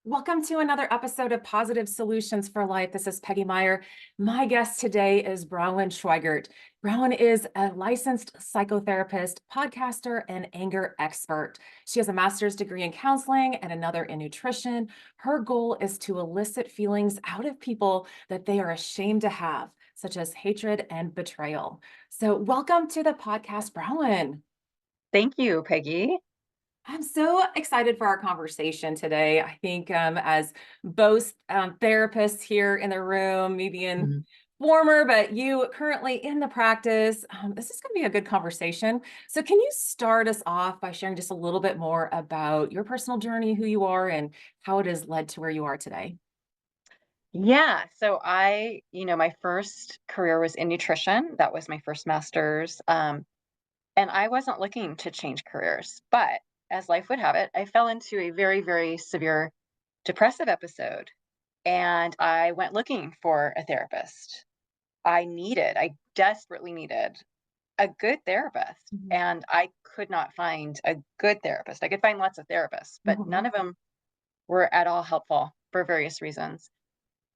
Welcome to another episode of Positive Solutions for Life. This is Peggy Meyer. My guest today is Bronwyn Schweigerdt. Bronwyn is a licensed psychotherapist, podcaster, and anger expert. She has a master's degree in counseling and another in nutrition. Her goal is to elicit feelings out of people that they are ashamed to have, such as hatred and betrayal. So, welcome to the podcast, Bronwyn. Thank you, Peggy. I'm so excited for our conversation today. I think as both therapists here in the room, maybe in Mhm. former, but you currently in the practice, this is going to be a good conversation. So, can you start us off by sharing just a little bit more about your personal journey, who you are, and how it has led to where you are today? Yeah, so my first career was in nutrition. That was my first master's. And I wasn't looking to change careers, but as life would have it, I fell into a very, very severe depressive episode and I went looking for a therapist. I desperately needed a good therapist, Mhm. and I could not find a good therapist. I could find lots of therapists, but Mhm. none of them were at all helpful for various reasons.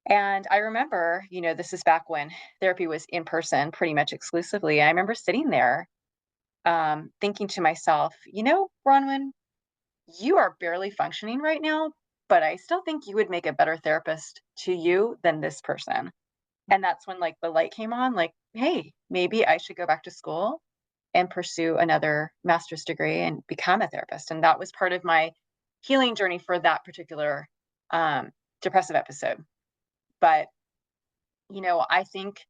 And I remember, this is back when therapy was in person pretty much exclusively. I remember sitting there thinking to myself, Bronwyn, you are barely functioning right now, but I still think you would make a better therapist to you than this person. And that's when like the light came on, like, hey, maybe I should go back to school and pursue another master's degree and become a therapist. And that was part of my healing journey for that particular depressive episode. But I think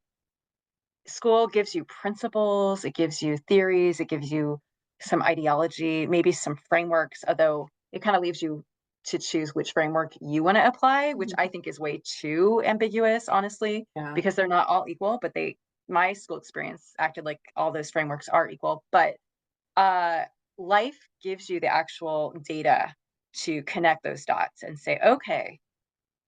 school gives you principles, it gives you theories, it gives you some ideology, maybe some frameworks, although it kind of leaves you to choose which framework you want to apply, which I Mhm. think is way too ambiguous, honestly, Yeah. because they're not all equal, but my school experience acted like all those frameworks are equal. But uh, life gives you the actual data to connect those dots and say, okay,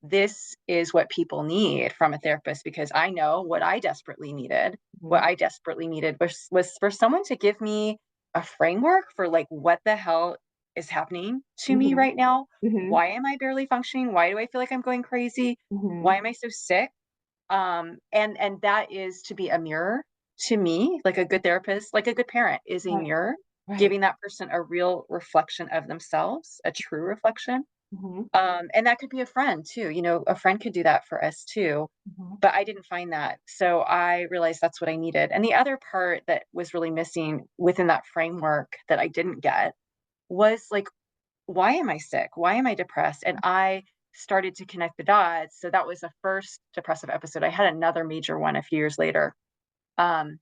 this is what people need from a therapist because I know what I desperately needed. What Mhm. I desperately needed was for someone to give me a framework for like what the hell is happening to me Mhm. right now. Mhm. Why am I barely functioning? Why do I feel like I'm going crazy? Why Mhm. am I so sick? And that is to be a mirror to me, like a good therapist, like a good parent is a Right. mirror, Right. giving that person a real reflection of themselves, a true reflection. Mhm. And that could be a friend too. A friend could do that for us too. Mhm. But I didn't find that. So I realized that's what I needed. And the other part that was really missing within that framework that I didn't get was like, why am I sick? Why am I depressed? And I started to connect the dots. So that was the first depressive episode. I had another major one a few years later. Um,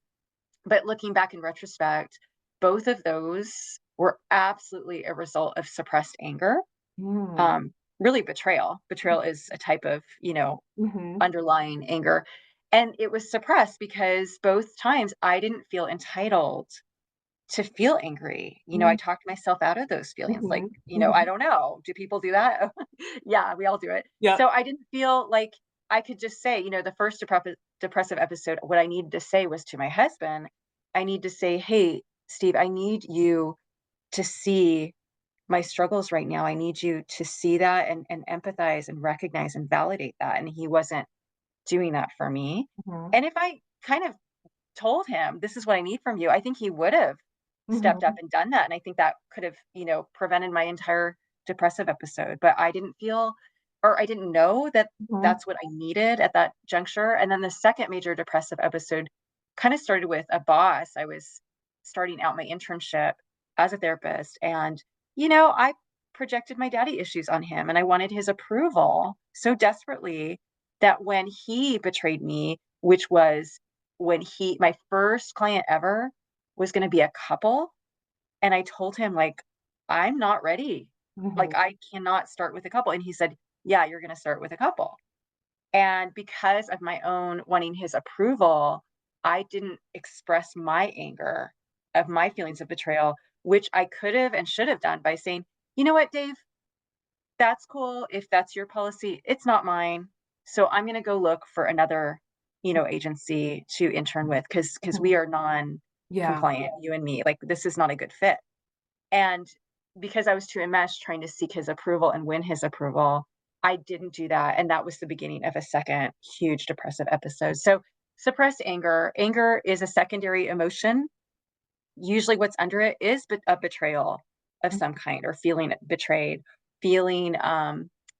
but looking back in retrospect, both of those were absolutely a result of suppressed anger, Mm. um, really betrayal. Betrayal is a type of, Mhm. underlying anger. And it was suppressed because both times I didn't feel entitled to feel angry. I Mm. talked myself out of those feelings. Like, Mhm. I Mhm. don't know. Do people do that? Yeah, we all do it. Yep. So I didn't feel like I could just say, the first depressive episode, what I needed to say was to my husband, I need to say, hey, Steve, I need you to see my struggles right now. I need you to see that and empathize and recognize and validate that. And he wasn't doing that for me. Mhm. And if I kind of told him, this is what I need from you, I think he would have stepped up Mhm. and done that. And I think that could have, prevented my entire depressive episode. But I didn't feel or I didn't know that Mhm. that's what I needed at that juncture. And then the second major depressive episode kind of started with a boss. I was starting out my internship as a therapist. And, I projected my daddy issues on him and I wanted his approval so desperately that when he betrayed me, which was when my first client ever was going to be a couple, and I told him, like, I'm not ready. Like, Mhm. I cannot start with a couple. And he said, yeah, you're going to start with a couple. And because of my own wanting his approval, I didn't express my anger of my feelings of betrayal, which I could have and should have done by saying, you know what, Dave, that's cool. If that's your policy, it's not mine. So I'm going to go look for another, agency to intern with because we Mhm. are non Yeah. compliant, you and me. Like, this is not a good fit. And because I was too enmeshed trying to seek his approval and win his approval, I didn't do that, and that was the beginning of a second huge depressive episode. So, suppressed anger. Anger is a secondary emotion. Usually what's under it is a betrayal of some kind, or feeling betrayed, feeling,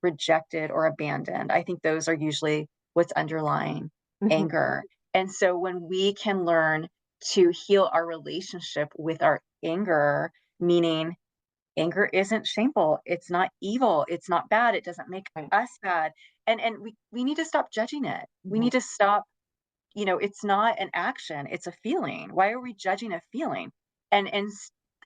rejected or abandoned. I think those are usually what's underlying Mhm. anger. And so when we can learn to heal our relationship with our anger, meaning anger isn't shameful, it's not evil, it's not bad, it doesn't make Right. us bad. And we need to stop judging it. We Mhm. need to stop, it's not an action, it's a feeling. Why are we judging a feeling?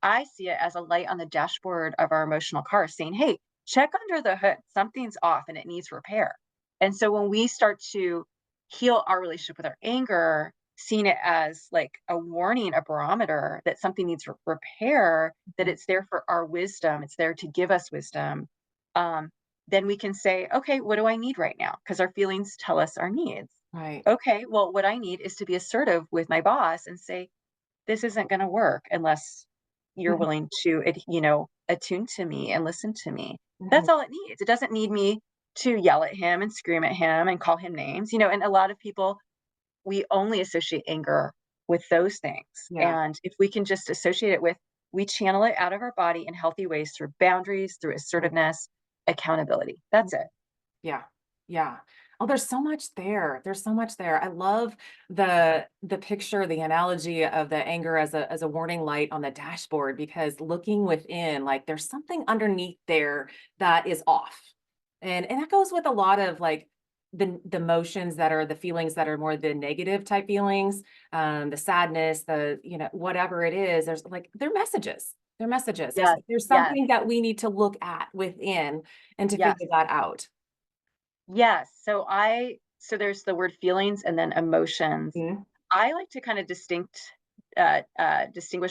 I see it as a light on the dashboard of our emotional car saying, "Hey, check under the hood. Something's off and it needs repair." And so when we start to heal our relationship with our anger, seeing it as like a warning, a barometer that something needs repair, that Mhm. it's there for our wisdom, it's there to give us wisdom. Um, then we can say, "Okay, what do I need right now?" Because our feelings tell us our needs. Right. Okay, well, what I need is to be assertive with my boss and say, this isn't going to work unless you're Mhm. willing to, attune to me and listen to me. Mhm. That's all it needs. It doesn't need me to yell at him and scream at him and call him names, and a lot of people, we only associate anger with those things. Yeah. And if we can just associate it with, we channel it out of our body in healthy ways through boundaries, through Right. assertiveness, accountability. That's it. Yeah. Yeah. Oh, there's so much there. There's so much there. I love the picture, the analogy of the anger as a warning light on the dashboard, because looking within, like there's something underneath there that is off. And that goes with a lot of like the emotions that are the feelings that are more the negative type feelings, the sadness, whatever it is, there's like they're messages. They're messages. There's Yes, there's yes, something that we need to look at within and to yes. figure that out. Yes. So there's the word feelings and then emotions. Mhm. I like to kind of distinguish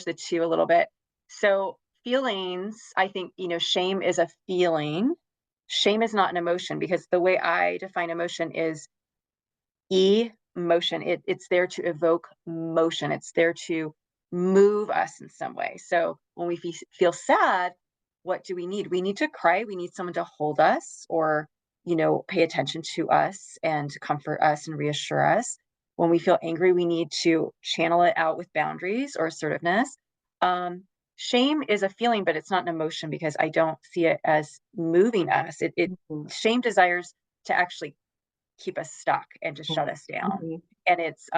the two a little bit. So feelings, I think, shame is a feeling. Shame is not an emotion, because the way I define emotion is emotion. It's there to evoke motion. It's there to move us in some way. So when we feel sad, what do we need? We need to cry. We need someone to hold us, or, pay attention to us and comfort us and reassure us. When we feel angry, we need to channel it out with boundaries or assertiveness. Um, Shame is a feeling, but it's not an emotion, because I don't see it as moving us. It Mhm. shame desires to actually keep us stuck and to shut Mhm. us down. Mhm. And it's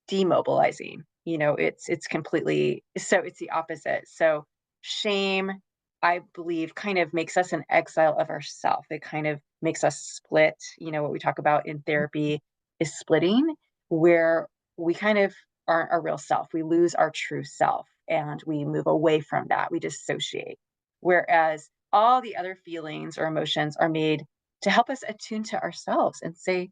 demobilizing. It's completely, so it's the opposite. So shame, I believe, kind of makes us an exile of ourself. It kind of makes us split. What we talk about in therapy is splitting, where we kind of aren't our real self. We lose our true self and we move away from that. We dissociate. Whereas all the other feelings or emotions are made to help us attune to ourselves and say,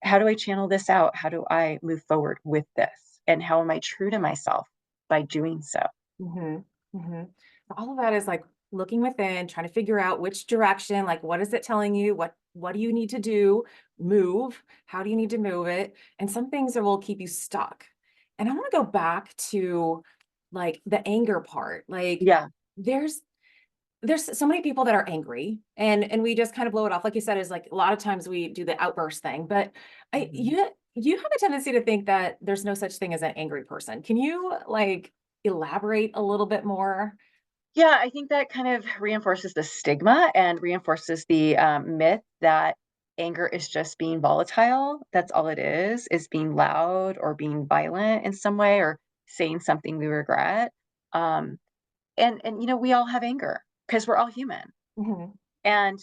how do I channel this out? How do I move forward with this? And how am I true to myself by doing so? Mhm. Mhm. All of that is like looking within, trying to figure out which direction, like what is it telling you? What do you need to do? Move. How do you need to move it? And some things that will keep you stuck. And I want to go back to like the anger part. Like Yeah. there's there's so many people that are angry and we just kind of blow it off. Like you said, is like a lot of times we do the outburst thing, but I Mhm. you have a tendency to think that there's no such thing as an angry person. Can you like elaborate a little bit more? Yeah, I think that kind of reinforces the stigma and reinforces the myth that anger is just being volatile. That's all it is being loud or being violent in some way, or saying something we regret. Um, and we all have anger because we're all human. Mhm. And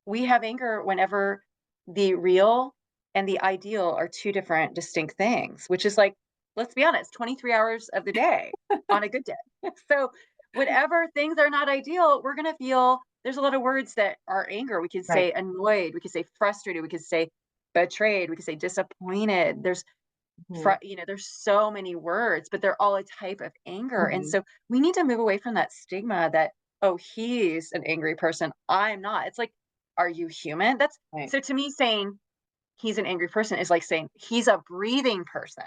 we have anger whenever the real and the ideal are two different distinct things, which is like, let's be honest, 23 hours of the day on a good day. So, whatever things are not ideal, we're going to feel. There's a lot of words that are anger. We could Right. say annoyed, we could say frustrated, we could say betrayed, we could say disappointed. Mhm. There's so many words, but they're all a type of anger. And Mhm. so we need to move away from that stigma that, oh, he's an angry person, I'm not. It's like, are you human? That's Right. so to me, saying he's an angry person is like saying he's a breathing person.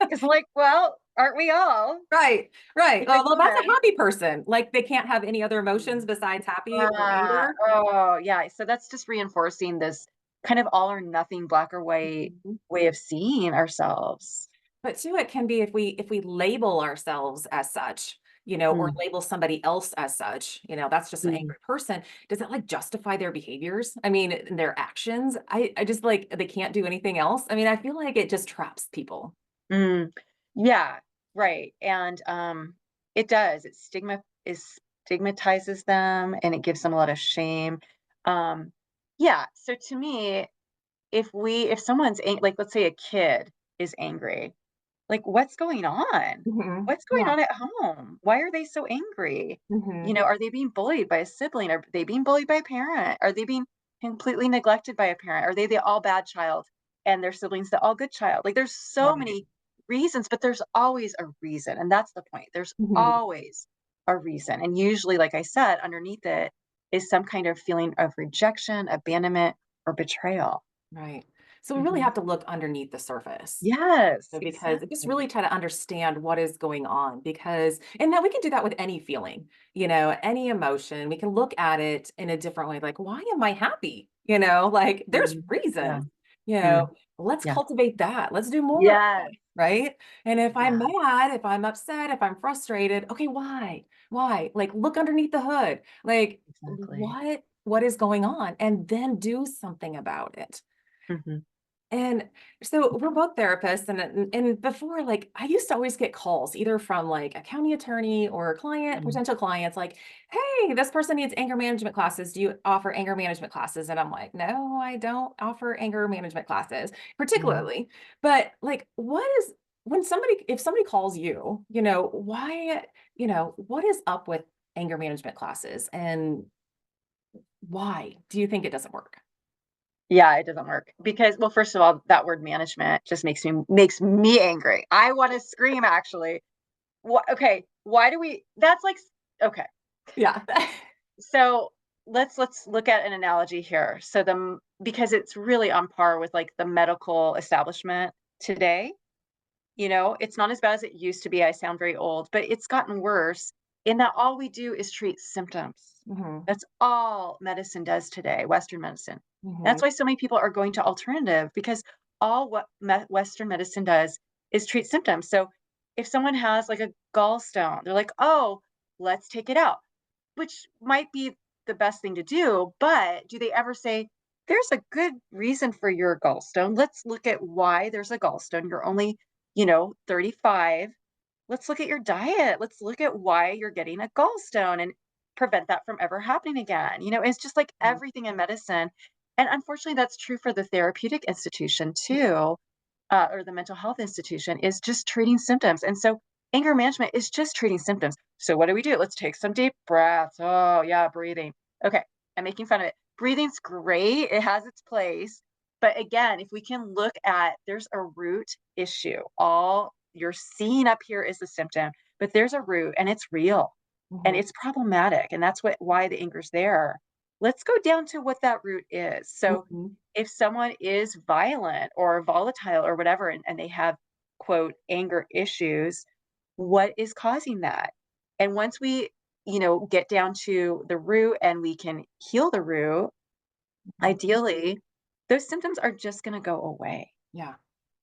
It's like, well, Aren't we all? Right, right. To a Well, that's a human. happy person. Like, they can't have any other emotions besides happy or anger. Oh, yeah. So that's just reinforcing this kind of all or nothing, black or white Mhm. way of seeing ourselves. But too, it can be if we label ourselves as such, or Mm, label somebody else as such, that's just an mm, angry person. Does that like justify their behaviors? I mean, and their actions? I just like they can't do anything else. I mean, I feel like it just traps people. mm. Yeah, right. And it does. It stigmatizes them and it gives them a lot of shame. Um, yeah. So to me, if someone's like, let's say a kid is angry, like, what's going on? Mhm. What's going Yeah. on at home? Why are they so angry? Mhm. Are they being bullied by a sibling? Are they being bullied by a parent? Are they being completely neglected by a parent? Are they the all bad child and their siblings the all good child? Like, there's so Right. many reasons, but there's always a reason. And that's the point. There's Mhm. always a reason. And usually, like I said, underneath it is some kind of feeling of rejection, abandonment, or betrayal. Right. So we really Mhm. have to look underneath the surface. Yes, Because just really exactly. try to understand what is going on because and that we can do that with any feeling, any emotion. We can look at it in a different way, like, why am I happy? Like there's Mhm. Yeah. reasons, you know, Mm. let's Yeah. cultivate that. Let's do more of Yes. that, right? And if I'm Yeah, mad, if I'm upset, if I'm frustrated, okay, why? Why? Like look underneath the hood. Like exactly. what is going on? And then do something about it. Mhm. And so we're both therapists and before like I used to always get calls either from like a county attorney or a client, Mm. potential clients like, "Hey, this person needs anger management classes. Do you offer anger management classes?" And I'm like, "No, I don't offer anger management classes Mm. particularly." But like what is when somebody if somebody calls you, why, what is up with anger management classes and why do you think it doesn't work? Yeah, it doesn't work because, well, first of all, that word management just makes me angry. I wanna scream, actually. Okay, why do we that's like s okay. Yeah. So, let's look at an analogy here. So because it's really on par with, like, the medical establishment today. It's not as bad as it used to be. I sound very old, but it's gotten worse in that all we do is treat symptoms. Mhm. That's all medicine does today, Western medicine. Mhm. That's why so many people are going to alternative because all what Western medicine does is treat symptoms. So if someone has like a gallstone, they're like, oh, let's take it out, which might be the best thing to do. But do they ever say, there's a good reason for your gallstone? Let's look at why there's a gallstone. You're only 35. Let's look at your diet. Let's look at why you're getting a gallstone and prevent that from ever happening again. It's just like everything in medicine. And unfortunately, that's true for the therapeutic institution too, or the mental health institution, is just treating symptoms. And so anger management is just treating symptoms. So what do? Let's take some deep breaths. Oh, yeah, breathing. Okay, I'm making fun of it. Breathing's great, it has its place. But again, if we can look at there's a root issue. All you're seeing up here is the symptom, but there's a root and it's real and Mhm. it's problematic. And that's why the anger's there. Let's go down to what that root is. So Mhm. if someone is violent or volatile or whatever, and they have quote anger issues, what is causing that? And once we, get down to the root and we can heal the root, Mhm. ideally, those symptoms are just going to go away. Yeah.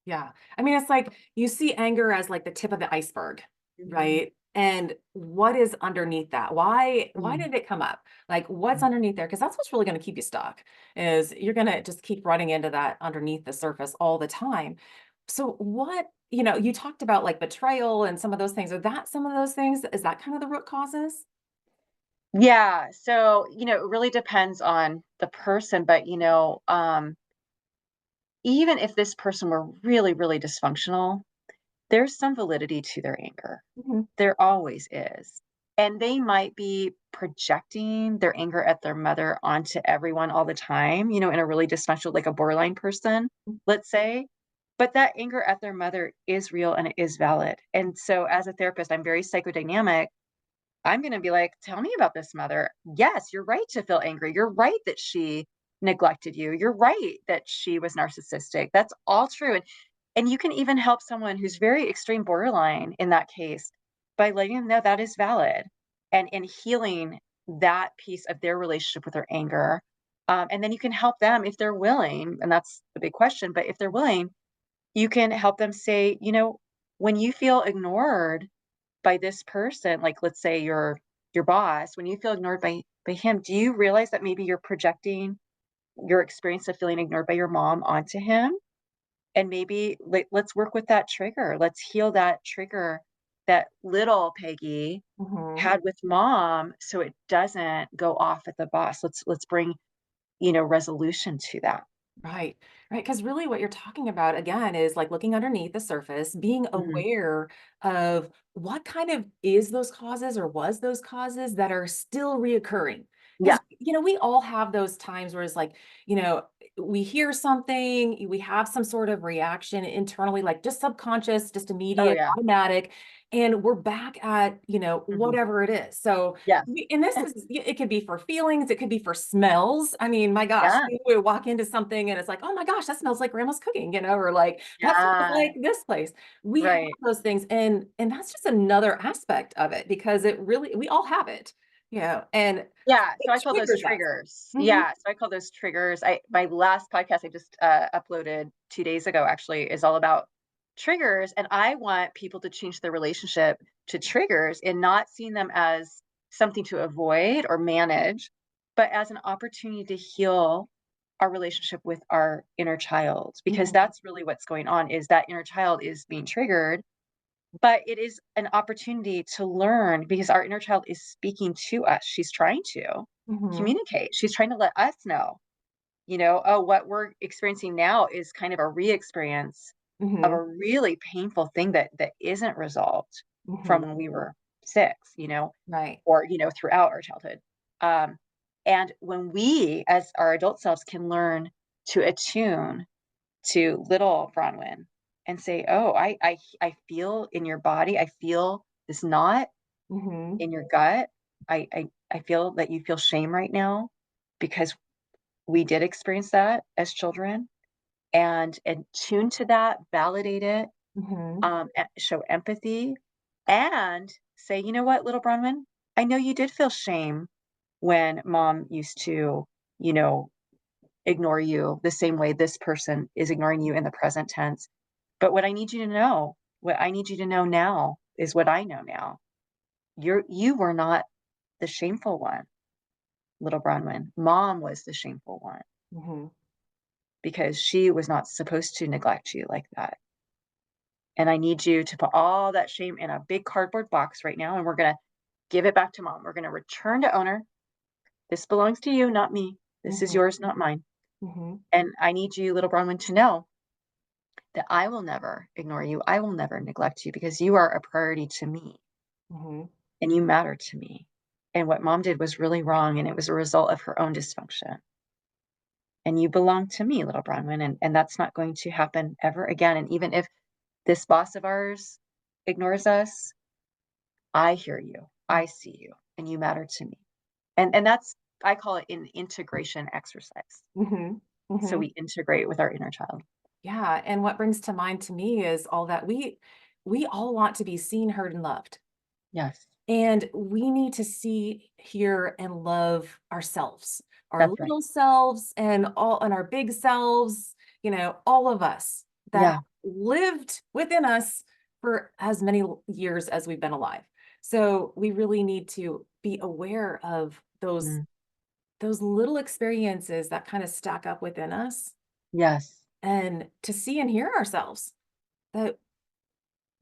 Yeah. I mean, it's like you see anger as like the tip of the iceberg, Mhm. right? And what is underneath that? Why Mm, did it come up? Like what's mm. underneath there? Because that's what's really going to keep you stuck is you're going to just keep running into that underneath the surface all the time. So you talked about like betrayal and some of those things. Are that some of those things? Is that kind of the root causes? Yeah. So, it really depends on the person, but, even if this person were really, really dysfunctional, there's some validity to their anger. Mhm. There always is. And they might be projecting their anger at their mother onto everyone all the time, in a really dysfunctional, like a borderline person, let's say. But that anger at their mother is real and it is valid. And so, as a therapist, I'm very psychodynamic. I'm going to be like, tell me about this mother. Yes, you're right to feel angry. You're right that she neglected you. You're right that she was narcissistic. That's all true. And you can even help someone who's very extreme borderline in that case by letting them know that is valid and healing that piece of their relationship with their anger. And then you can help them if they're willing, and that's the big question, but if they're willing, you can help them say, when you feel ignored by this person, like let's say your boss, when you feel ignored by him, do you realize that maybe you're projecting your experience of feeling ignored by your mom onto him? And maybe let's work with that trigger. Let's heal that trigger that little Peggy Mhm. had with mom so it doesn't go off at the boss. Let's bring, resolution to that. Right. Right. Because really what you're talking about again is like looking underneath the surface, being Mhm. aware of what kind of is those causes or was those causes that are still reoccurring. Yeah. Because, we all have those times where it's like, we hear something, we have some sort of reaction internally, like just subconscious, just Oh immediate, yeah. automatic, and we're back at, Mhm. whatever it is. So, Yes. and this is, it could be for feelings, it could be for smells. I mean, my gosh, Yeah. we walk into something and it's like, oh my gosh, that smells like grandma's cooking, or like that smells Yeah. like this place. We have Right. those things, and that's just another aspect of it because it really we all have it, and Yeah, so it I call those triggers us. triggers. Mhm, Yeah, so I call those triggers. I My last podcast I just, uploaded 2 days ago actually is all about triggers, and I want people to change their relationship to triggers and not seeing them as something to avoid or manage, but as an opportunity to heal our relationship with our inner child, because mhm, that's really what's going on is that inner child is being triggered, but it is an opportunity to learn because our inner child is speaking to us. She's trying to mhm, communicate. She's trying to let us know, oh, what we're experiencing now is kind of a re-experience of mhm, a really painful thing that isn't resolved from mhm. when we were 6, Right. or throughout our childhood. Um, and when we, as our adult selves, can learn to attune to little Bronwyn and say, "Oh, I feel in your body. I feel this knot Mhm, in your gut. I feel that you feel shame right now because we did experience that as children." And tune to that, validate it, mhm, show empathy, and say, "You know what, little Bronwyn? I know you did feel shame when mom used to, you know, ignore you the same way this person is ignoring you in the present tense. But what I need you to know now is what I know now. You were not the shameful one, little Bronwyn. Mom was the shameful one mhm, because she was not supposed to neglect you like that. And I need you to put all that shame in a big cardboard box right now, and we're gonna give it back to mom. We're gonna return to owner. This belongs to you, not me. This is mhm, yours, not mine. mhm, And I need you, little Bronwyn, to know that I will never ignore you. I will never neglect you because you are a priority to me mhm, and you matter to me. And what mom did was really wrong and it was a result of her own dysfunction. And you belong to me, little Bronwyn. And that's not going to happen ever again. And even if this boss of ours ignores us, I hear you. I see you and you matter to me. And that's, I call it an integration exercise. mhm, So mhm. we integrate with our inner child. Yeah, and what brings to mind to me is all that we all want to be seen, heard, and loved. Yes, And we need to see, hear, and love ourselves, our that's right. little selves and our big selves, all of us that Yeah. have lived within us for as many years as we've been alive. So we really need to be aware of those Mm. those little experiences that kind of stack up within us Yes. and to see and hear ourselves that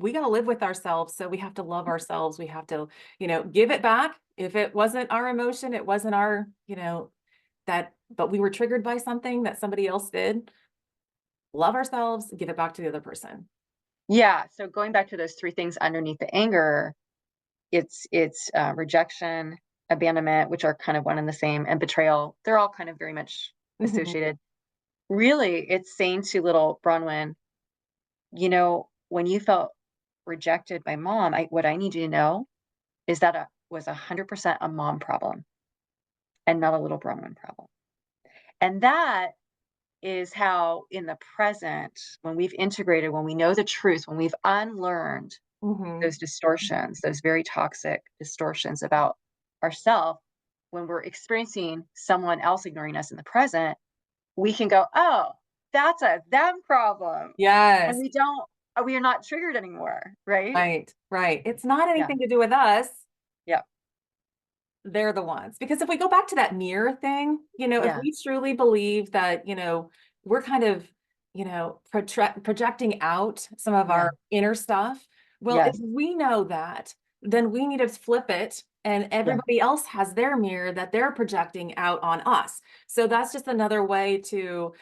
we got to live with ourselves. So we have to love ourselves. We have to, give it back. If it wasn't our emotion, it wasn't our, but we were triggered by something that somebody else did. Love ourselves, give it back to the other person. Yeah, so going back to those 3 things underneath the anger, it's rejection, abandonment, which are kind of one and the same, and betrayal. They're all kind of very much Mhm, associated. Really, it's saying to little Bronwyn, when you felt rejected by mom, what I need you to know is that was 100% a mom problem and not a little Bronwyn problem. And that is how in the present, when we've integrated, when we know the truth, when we've unlearned Mhm. those distortions, those very toxic distortions about ourselves, when we're experiencing someone else ignoring us in the present, we can go, "Oh, that's a them problem." And Yes. we are not triggered anymore, right? Right, right. It's not Yeah. anything to do with us. Yeah. They're the ones. Because if we go back to that mirror thing, if Yeah. we truly believe that, we're kind of, projecting out some of Yeah. our inner stuff, well, if Yes. we know that, then we need to flip it and Yeah. everybody else has their mirror that they're projecting out on us. So that's just another way to,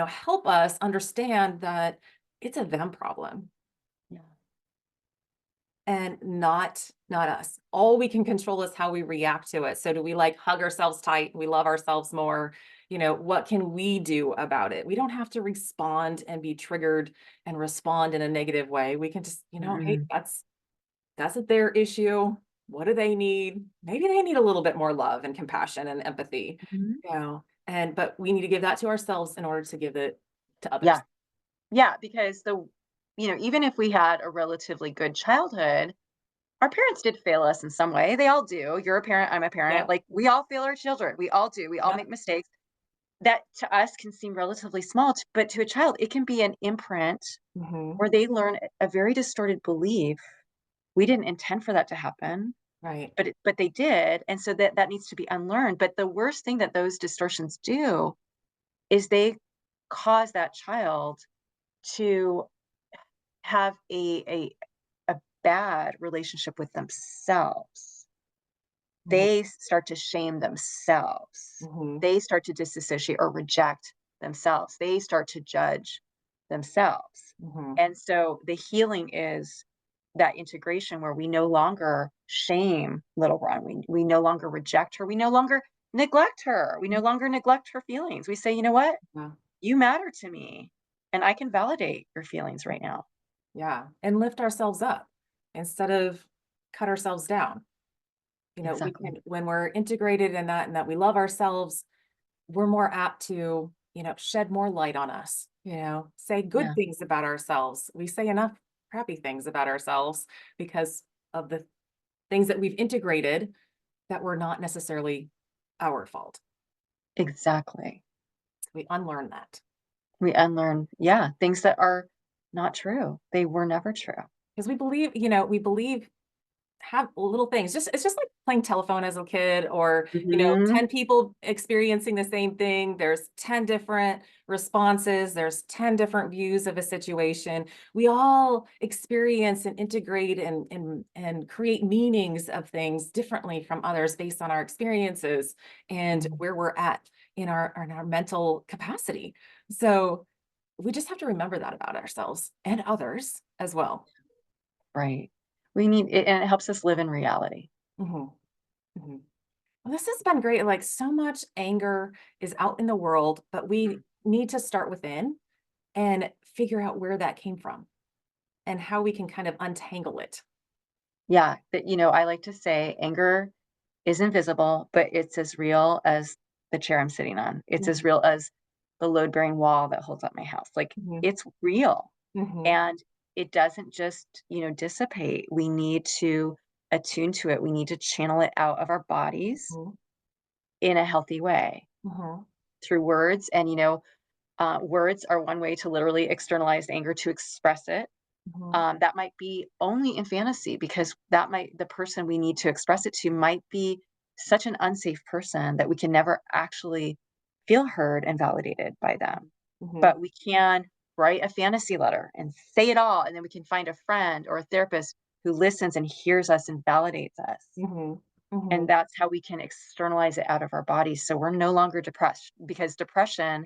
help us understand that it's a them problem Yeah. and not us. All we can control is how we react to it. So do we like hug ourselves tight? We love ourselves more. What can we do about it? We don't have to respond and be triggered and respond in a negative way. We can just, hey, Mhm. that's their issue. What do they need? Maybe they need a little bit more love and compassion and empathy. Mhm. But we need to give that to ourselves in order to give it to Yeah. others. Yeah, because even if we had a relatively good childhood, our parents did fail us in some way. They all do. You're a parent, I'm a parent. Yep. Like, we all fail our children. We all do. We all Yep. make mistakes that to us can seem relatively small, but to a child, it can be an imprint Hmm. where they learn a very distorted belief. We didn't intend for that to happen, Right. but they did, and so that needs to be unlearned. But the worst thing that those distortions do is they cause that child to have a bad relationship with themselves. Hmm. They start to shame themselves. Hmm. They start to disassociate or reject themselves. They start to judge themselves. Hmm. And so the healing is that integration where we no longer shame little Ron. We no longer reject her. We no longer neglect her. We no longer neglect her feelings. We say, you know what? Yeah. You matter to me. And I can validate your feelings right now. Yeah, and lift ourselves up instead of cut ourselves down. We Exactly. can when we're integrated in that and that we love ourselves, we're more apt to, shed more light on us, say good Yeah. things about ourselves. We say enough crappy things about ourselves because of the things that we've integrated that were not necessarily our fault. Exactly. We unlearn that We unlearn, yeah, things that are not true. They were never true. because we believe have little things. It's just like playing telephone as a kid or, Mhm. 10 people experiencing the same thing. There's 10 different responses. There's 10 different views of a situation. We all experience and integrate and create meanings of things differently from others based on our experiences and Mhm. where we're at in our mental capacity. So we just have to remember that about ourselves and others as well. Right. We need it, and it helps us live in reality. Mhm. Mhm. Well, this has been great. Like so much anger is out in the world, but Mm. we need to start within and figure out where that came from and how we can kind of untangle it. Yeah, but, I like to say anger is invisible, but it's as real as the chair I'm sitting on. It's as Mhm. real as the load-bearing wall that holds up my house. Like, Mhm. it's real, Mhm. and it doesn't just, dissipate. We need to attune to it. We need to channel it out of our bodies Mhm. in a healthy way Mhm. through words. And, words are one way to literally externalize anger, to express it. Mhm. That might be only in fantasy because the person we need to express it to might be such an unsafe person that we can never actually feel heard and validated by them. Mhm. But we can write a fantasy letter and say it all. And then we can find a friend or a therapist who listens and hears us and validates us. Mhm. And Mhm. that's how we can externalize it out of our bodies. So we're no longer depressed, because depression,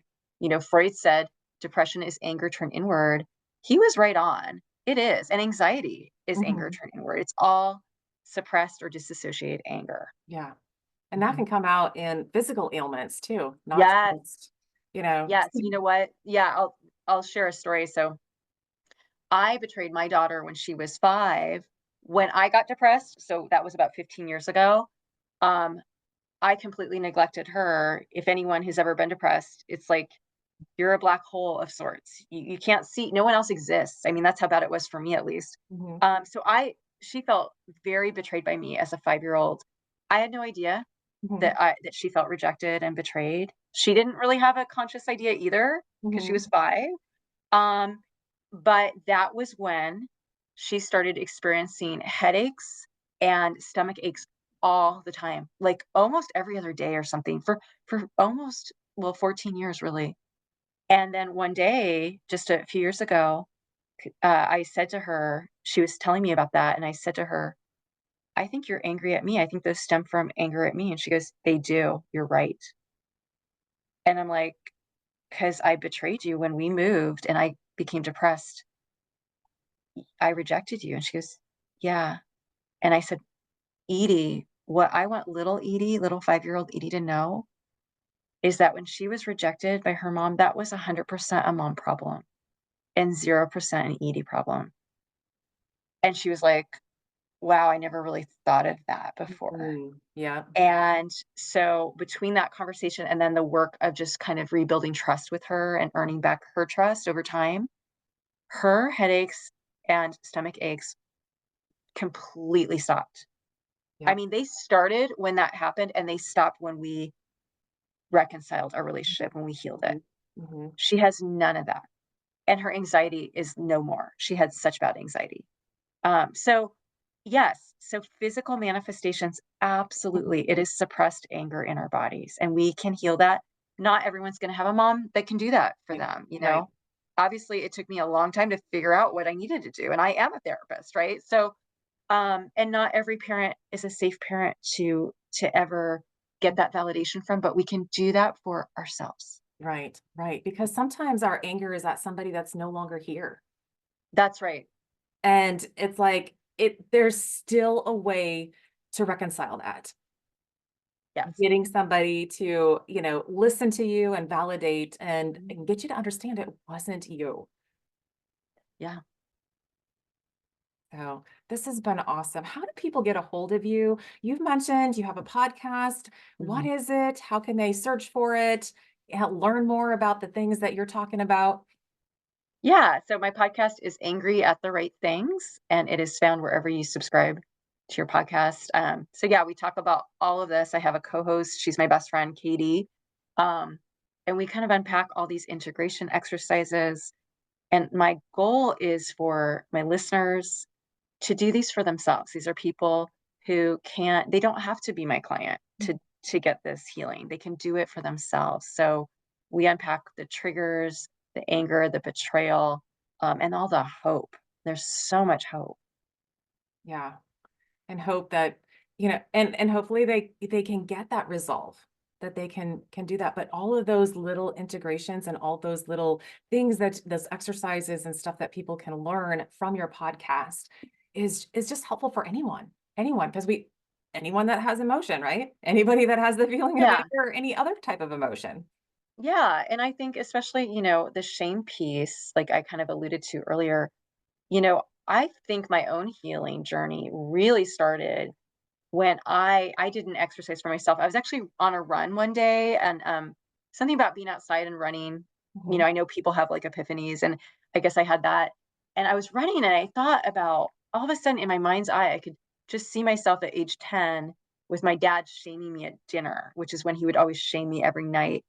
Freud said depression is anger turned inward. He was right on. It is. And anxiety is anger Mhm. turned inward. It's all suppressed or disassociated anger. Yeah. And that Mhm. can come out in physical ailments too, not Yes. just, you know, Yes. You know what? Yeah, I'll share a story. So I betrayed my daughter when she was 5. When I got depressed, so that was about 15 years ago, um, I completely neglected her. If anyone has ever been depressed, it's like You're a black hole of sorts. You can't see, no one else exists. I mean, that's how bad it was for me, at least. Mhm, So she felt very betrayed by me as a 5-year-old. I had no idea mhm, that she felt rejected and betrayed. She didn't really have a conscious idea either because she mhm. was 5. Um, but that was when she started experiencing headaches and stomach aches all the time, like almost every other day or something for almost, well, 14 years really. And then one day, just a few years ago, I said to her, she was telling me about that, and I said to her, "I think you're angry at me. I think those stem from anger at me." And she goes, "They do. You're right." And I'm like, "'Cause I betrayed you when we moved and I became depressed. I rejected you." And she goes, "Yeah." And I said, "Edie, what I want little Edie, little 5-year-old Edie to know is that when she was rejected by her mom, that was 100% a mom problem and 0% an Edie problem." And she was like, "Wow, I never really thought of that before." Mhm. Yeah. And so between that conversation and then the work of just kind of rebuilding trust with her and earning back her trust over time, her headaches and stomach aches completely stopped. I Yeah. mean, they started when that happened and they stopped when we reconciled our relationship, when we healed it. Mhm. Mhm. She has none of that. And her anxiety is no more. She had such bad anxiety. So yes, so physical manifestations, Mhm. absolutely. It is suppressed anger in our bodies, and we can heal that. Not everyone's going to have a mom that can do that for Right. them, you Right. know? Obviously, it took me a long time to figure out what I needed to do, and I am a therapist, right? So, and not every parent is a safe parent to ever get that validation from, but we can do that for ourselves. Right. Right. Because sometimes our anger is at somebody that's no longer here. That's right. And it's like there's still a way to reconcile that. Yes. Getting somebody to, listen to you and validate and get you to understand it wasn't you. Yeah. So this has been awesome. How do people get a hold of you? You've mentioned you have a podcast. What Mhm. is it? How can they search for it? Learn more about the things that you're talking about? Yeah, so my podcast is Angry at the Right Things, and it is found wherever you subscribe to your podcast. So yeah, we talk about all of this. I have a co-host. She's my best friend, Katie. Um, and we kind of unpack all these integration exercises. And my goal is for my listeners to do these for themselves. These are people who can't, they don't have to be my client to get this healing. They can do it for themselves. So we unpack the triggers, the anger, the betrayal, and all the hope. There's so much hope. Yeah. And hope that, and hopefully they can get that resolve, that they can do that. But all of those little integrations and all those little things, that those exercises and stuff that people can learn from your podcast is just helpful for anyone, because we anyone that has emotion, right? Anybody that has the feeling of anger Yeah. or any other type of emotion. Yeah. And I think, especially, the shame piece, like I kind of alluded to earlier, I think my own healing journey really started when I didn't exercise for myself. I was actually on a run one day and, something about being outside and running, Mhm, I know people have, like, epiphanies, and I guess I had that, and I was running, and I thought about all of a sudden in my mind's eye, I could just see myself at age 10 with my dad shaming me at dinner, which is when he would always shame me every night,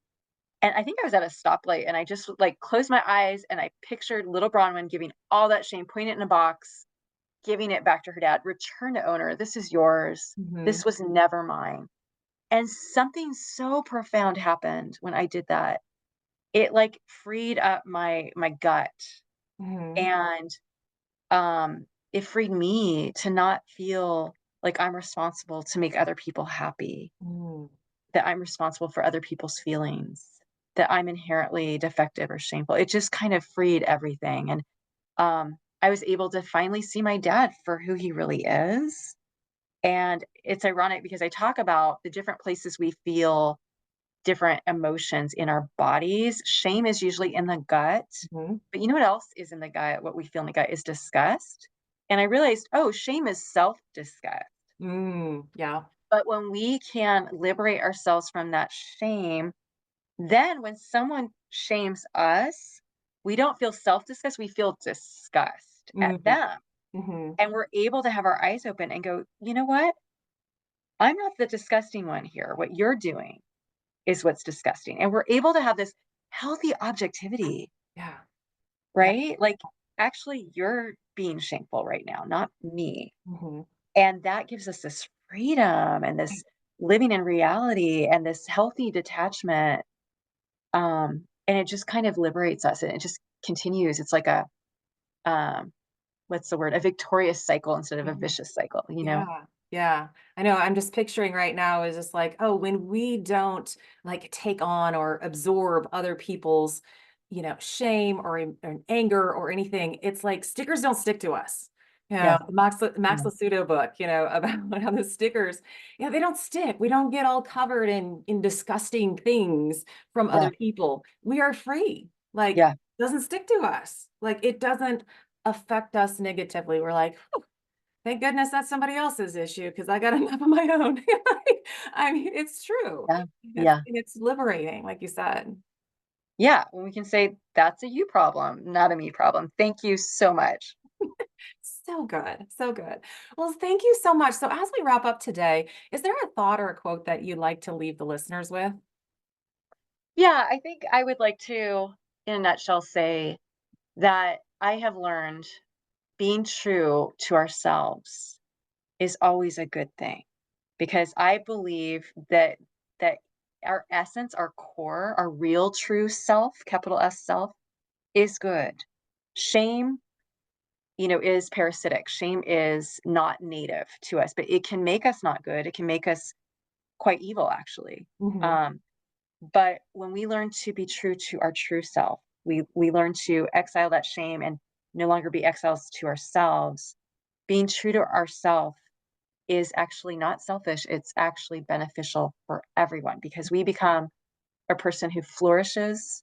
and I think I was at a stoplight, and I just, like, closed my eyes, and I pictured little Bronwyn giving all that shame, putting it in a box, giving it back to her dad, "Return to owner. This is yours. mhm, This was never mine." And something so profound happened when I did that. It, like, freed up my gut, mhm, and, it freed me to not feel like I'm responsible to make other people happy, mm, that I'm responsible for other people's feelings, that I'm inherently defective or shameful. It just kind of freed everything, and, I was able to finally see my dad for who he really is. And it's ironic because I talk about the different places we feel different emotions in our bodies. Shame is usually in the gut. mhm, But you know what else is in the gut? What we feel in the gut is disgust. And I realized, oh, shame is self disgust. yeah, But when we can liberate ourselves from that shame, then when someone shames us, we don't feel self-disgust, we feel disgust at Mhm. them. Mhm. And we're able to have our eyes open and go, you know what? I'm not the disgusting one here. What you're doing is what's disgusting. And we're able to have this healthy objectivity, Yeah. Yeah. right? Like, actually, you're being shameful right now, not me. Mhm. And that gives us this freedom and this living in reality and this healthy detachment. And it just kind of liberates us and it just continues. It's like a, um, what's the word? A victorious cycle instead of a Mhm. vicious cycle, you know? Yeah, yeah. I know, I'm just picturing right now is just like, oh, when we don't, like, take on or absorb other people's, shame or anger or anything, it's like stickers don't stick to us. Yeah. The Max Yeah. Lucado book, about how the stickers, they don't stick. We don't get all covered in disgusting things from Yeah. other people. We are free. Like, Yeah. doesn't stick to us. Like, it doesn't affect us negatively. We're like, thank goodness that's somebody else's issue because I got enough of my own. I mean, it's true. Yeah. It's Yeah. it's liberating, like you said. Yeah. When we can say that's a you problem, not a me problem. Thank you so much. So good, so good. Well, thank you so much. So as we wrap up today, is there a thought or a quote that you'd like to leave the listeners with? Yeah. I think I would like to, in a nutshell, say that I have learned being true to ourselves is always a good thing because I believe that our essence, our core, our real true self, capital S self, is good. Shame, is parasitic. Shame is not native to us, but it can make us not good. It can make us quite evil, actually. Mhm, Um, but when we learn to be true to our true self, we learn to exile that shame and no longer be exiles to ourselves. Being true to ourself is actually not selfish. It's actually beneficial for everyone because we become a person who flourishes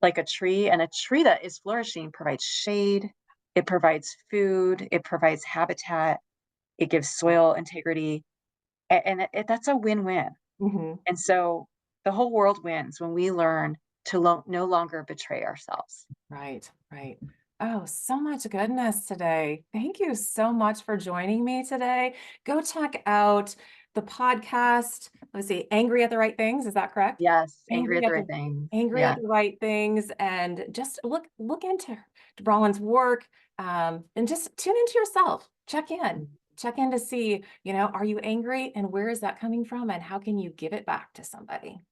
like a tree, and a tree that is flourishing provides shade, it provides food, it provides habitat, it gives soil integrity, and that's a win-win. mhm. And so the whole world wins when we learn to no longer betray ourselves. Right, right. Oh, so much goodness today. Thank you so much for joining me today. Go check out the podcast. Let's see, Angry at the Right Things. Is that correct? Yes, angry Angry at the at right the things. Angry at Yeah. the Right Things, and just look into Bronwyn's work, and just tune into yourself. Check in to see, are you angry and where is that coming from and how can you give it back to somebody?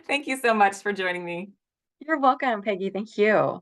Thank you so much for joining me. You're welcome, Peggy. Thank you.